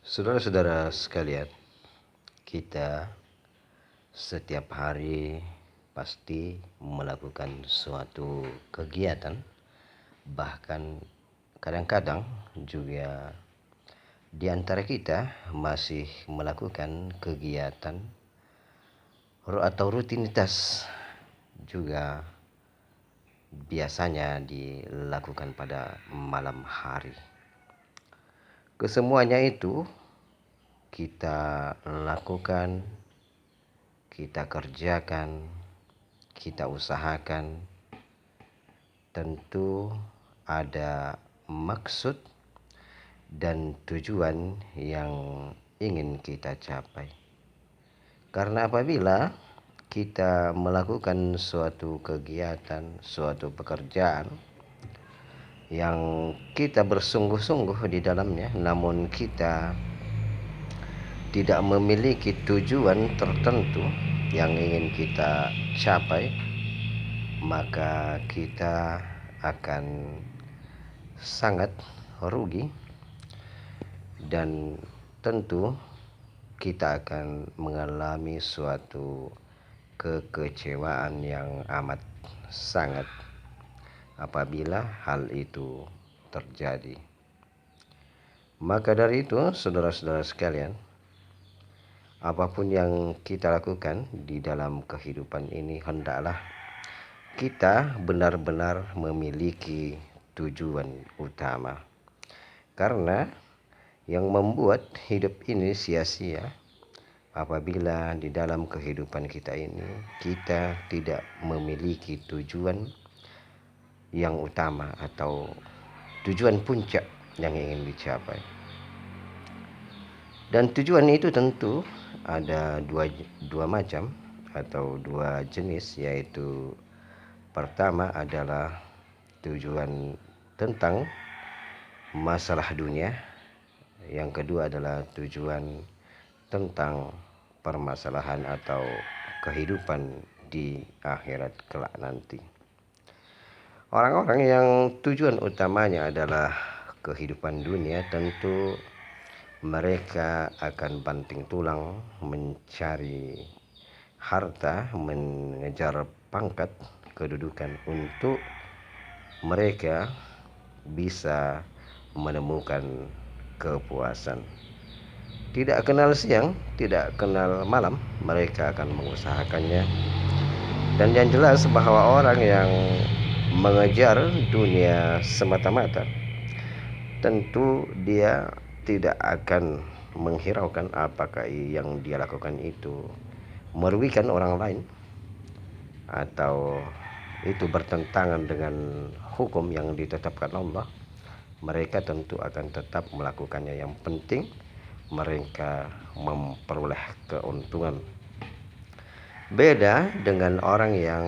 Saudara-saudara sekalian, kita setiap hari pasti melakukan suatu kegiatan, bahkan kadang-kadang juga di antara kita masih melakukan kegiatan atau rutinitas juga biasanya dilakukan pada malam hari. Kesemuanya itu kita lakukan, kita kerjakan, kita usahakan, tentu ada maksud dan tujuan yang ingin kita capai. Karena apabila kita melakukan suatu kegiatan, suatu pekerjaan yang kita bersungguh-sungguh di dalamnya, namun kita tidak memiliki tujuan tertentu yang ingin kita capai, maka kita akan sangat rugi dan tentu kita akan mengalami suatu kekecewaan yang amat sangat apabila hal itu terjadi. Maka dari itu, saudara-saudara sekalian, apapun yang kita lakukan di dalam kehidupan ini, hendaklah kita benar-benar memiliki tujuan utama. Karena yang membuat hidup ini sia-sia apabila di dalam kehidupan kita ini kita tidak memiliki tujuan yang utama atau tujuan puncak yang ingin dicapai. Dan tujuan itu tentu ada dua macam atau dua jenis, yaitu pertama adalah tujuan tentang masalah dunia, yang kedua adalah tujuan tentang permasalahan atau kehidupan di akhirat kelak nanti. Orang-orang yang tujuan utamanya adalah kehidupan dunia, tentu mereka akan banting tulang mencari harta, mengejar pangkat, kedudukan untuk mereka bisa menemukan kepuasan. Tidak kenal siang, tidak kenal malam, mereka akan mengusahakannya. Dan yang jelas bahwa orang yang mengejar dunia semata-mata, tentu dia tidak akan menghiraukan apakah yang dia lakukan itu merugikan orang lain atau itu bertentangan dengan hukum yang ditetapkan Allah. Mereka tentu akan tetap melakukannya. Yang penting mereka memperoleh keuntungan. Beda dengan orang yang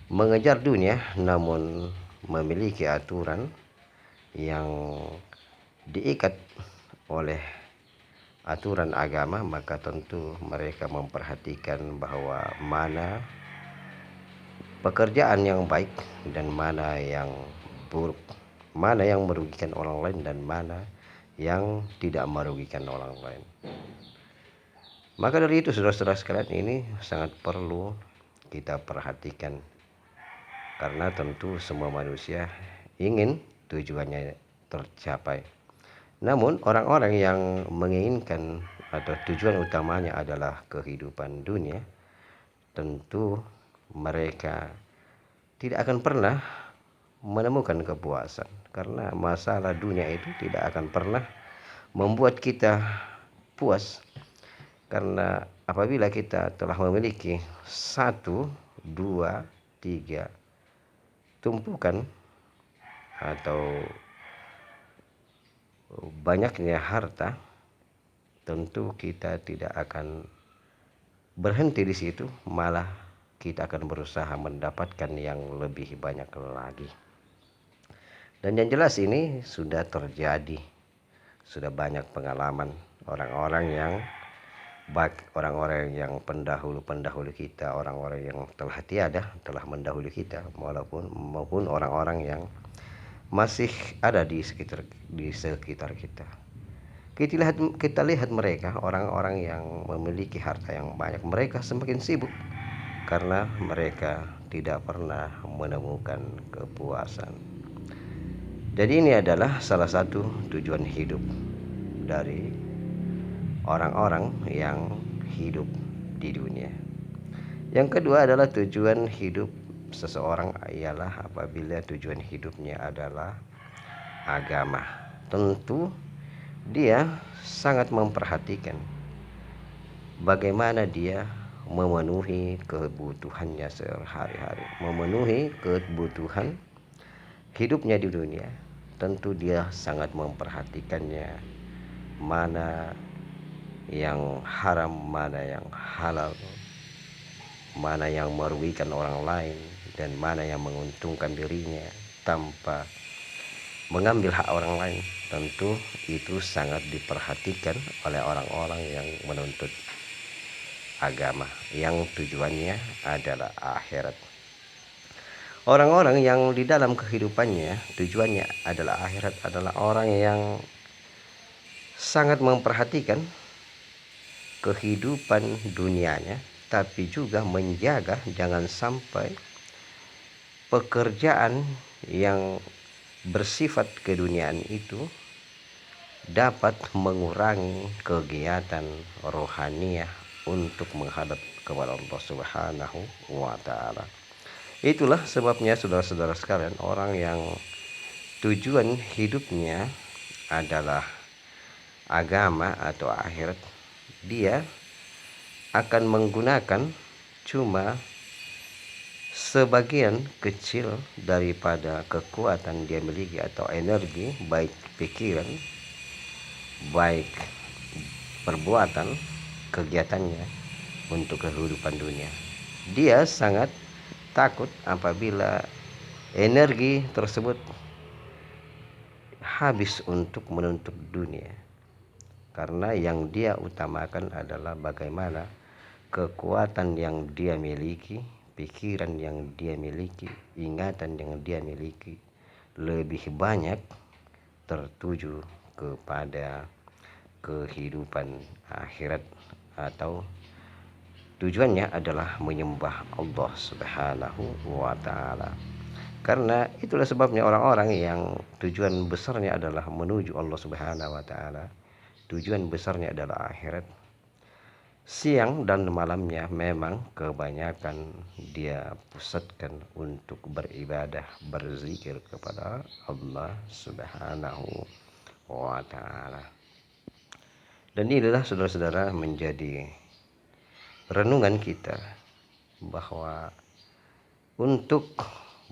mengejar dunia namun memiliki aturan yang diikat oleh aturan agama, maka tentu mereka memperhatikan bahwa mana pekerjaan yang baik dan mana yang buruk, mana yang merugikan orang lain dan mana yang tidak merugikan orang lain. Maka dari itu, saudara-saudara sekalian, ini sangat perlu kita perhatikan, karena tentu semua manusia ingin tujuannya tercapai. Namun orang-orang yang menginginkan atau tujuan utamanya adalah kehidupan dunia, tentu mereka tidak akan pernah menemukan kepuasan, karena masalah dunia itu tidak akan pernah membuat kita puas. Karena apabila kita telah memiliki 1, 2, 3 tumpukan atau banyaknya harta, tentu kita tidak akan berhenti di situ, malah kita akan berusaha mendapatkan yang lebih banyak lagi. Dan yang jelas ini sudah terjadi, sudah banyak pengalaman orang-orang yang pendahulu kita, orang-orang yang telah tiada, telah mendahului kita, maupun orang-orang yang masih ada di sekitar kita. Kita lihat mereka, orang-orang yang memiliki harta yang banyak, mereka semakin sibuk karena mereka tidak pernah menemukan kepuasan. Jadi ini adalah salah satu tujuan hidup dari orang-orang yang hidup di dunia. Yang kedua adalah tujuan hidup seseorang ialah apabila tujuan hidupnya adalah agama. Tentu dia sangat memperhatikan bagaimana dia memenuhi kebutuhannya sehari-hari, memenuhi kebutuhan hidupnya di dunia. Tentu dia sangat memperhatikannya, mana yang haram, mana yang halal, mana yang merugikan orang lain, dan mana yang menguntungkan dirinya tanpa mengambil hak orang lain. Tentu itu sangat diperhatikan oleh orang-orang yang menuntut agama, yang tujuannya adalah akhirat. Orang-orang yang di dalam kehidupannya tujuannya adalah akhirat adalah orang yang sangat memperhatikan kehidupan dunianya, tapi juga menjaga jangan sampai pekerjaan yang bersifat keduniaan itu dapat mengurangi kegiatan rohaniah untuk menghadap kepada Allah Subhanahu wa Ta'ala. Itulah sebabnya saudara-saudara sekalian, orang yang tujuan hidupnya adalah agama atau akhirat, dia akan menggunakan cuma sebagian kecil daripada kekuatan dia miliki atau energi, baik pikiran, baik perbuatan, kegiatannya untuk kehidupan dunia. Dia sangat takut apabila energi tersebut habis untuk menuntut dunia, karena yang dia utamakan adalah bagaimana kekuatan yang dia miliki, pikiran yang dia miliki, ingatan yang dia miliki lebih banyak tertuju kepada kehidupan akhirat, atau tujuannya adalah menyembah Allah Subhanahu wa Ta'ala. Karena itulah sebabnya orang-orang yang tujuan besarnya adalah menuju Allah Subhanahu wa Ta'ala, tujuan besarnya adalah akhirat, siang dan malamnya memang kebanyakan dia pusatkan untuk beribadah, berzikir kepada Allah Subhanahu wa Ta'ala. Dan inilah saudara-saudara menjadi renungan kita, bahwa untuk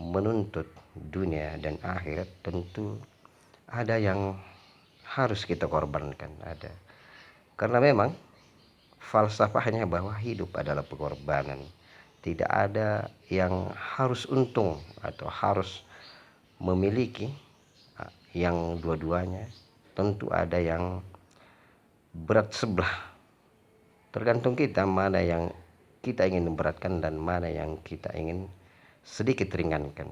menuntut dunia dan akhirat tentu ada yang harus kita korbankan, ada. Karena memang falsafahnya bahwa hidup adalah pengorbanan. Tidak ada yang harus untung atau harus memiliki yang dua-duanya. Tentu ada yang berat sebelah. Tergantung kita mana yang kita ingin memberatkan dan mana yang kita ingin sedikit ringankan.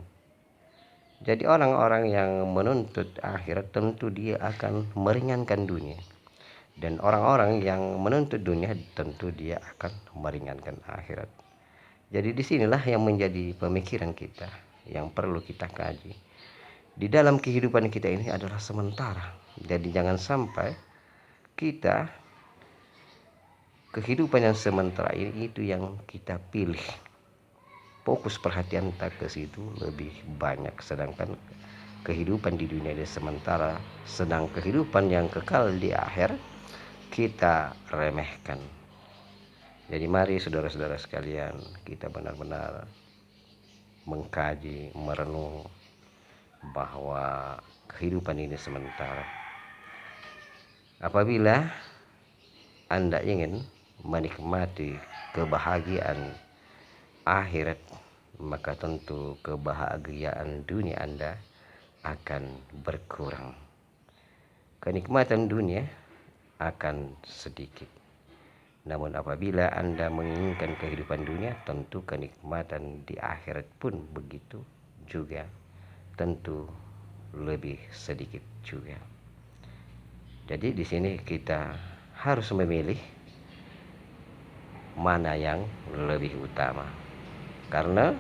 Jadi orang-orang yang menuntut akhirat tentu dia akan meringankan dunia, dan orang-orang yang menuntut dunia tentu dia akan meringankan akhirat. Jadi disinilah yang menjadi pemikiran kita yang perlu kita kaji. Di dalam kehidupan kita ini adalah sementara, jadi jangan sampai kita kehidupan yang sementara ini itu yang kita pilih, fokus perhatian kita ke situ lebih banyak, sedangkan kehidupan di dunia ini sementara, sedang kehidupan yang kekal di akhir kita remehkan. Jadi mari saudara-saudara sekalian, kita benar-benar mengkaji, merenung bahwa kehidupan ini sementara. Apabila Anda ingin menikmati kebahagiaan akhirat, maka tentu kebahagiaan dunia Anda akan berkurang. Kenikmatan dunia akan sedikit. Namun apabila Anda menginginkan kehidupan dunia, tentu kenikmatan di akhirat pun begitu juga, tentu lebih sedikit juga. Jadi di sini kita harus memilih mana yang lebih utama. Karena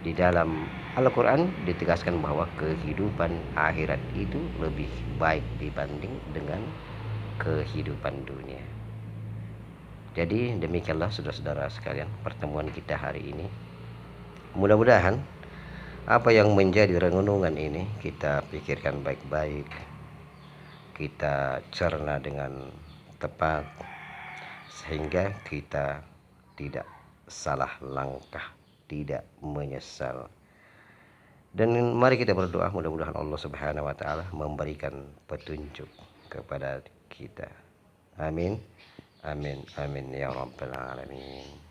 di dalam Al-Quran ditegaskan bahwa kehidupan akhirat itu lebih baik dibanding dengan kehidupan dunia. Jadi demikianlah saudara-saudara sekalian pertemuan kita hari ini. Mudah-mudahan apa yang menjadi renungan ini kita pikirkan baik-baik, kita cerna dengan tepat, sehingga kita tidak salah langkah, tidak menyesal. Dan mari kita berdoa, mudah-mudahan Allah Subhanahu wa taala memberikan petunjuk kepada kita. Amin. Amin. Amin ya rabbal alamin.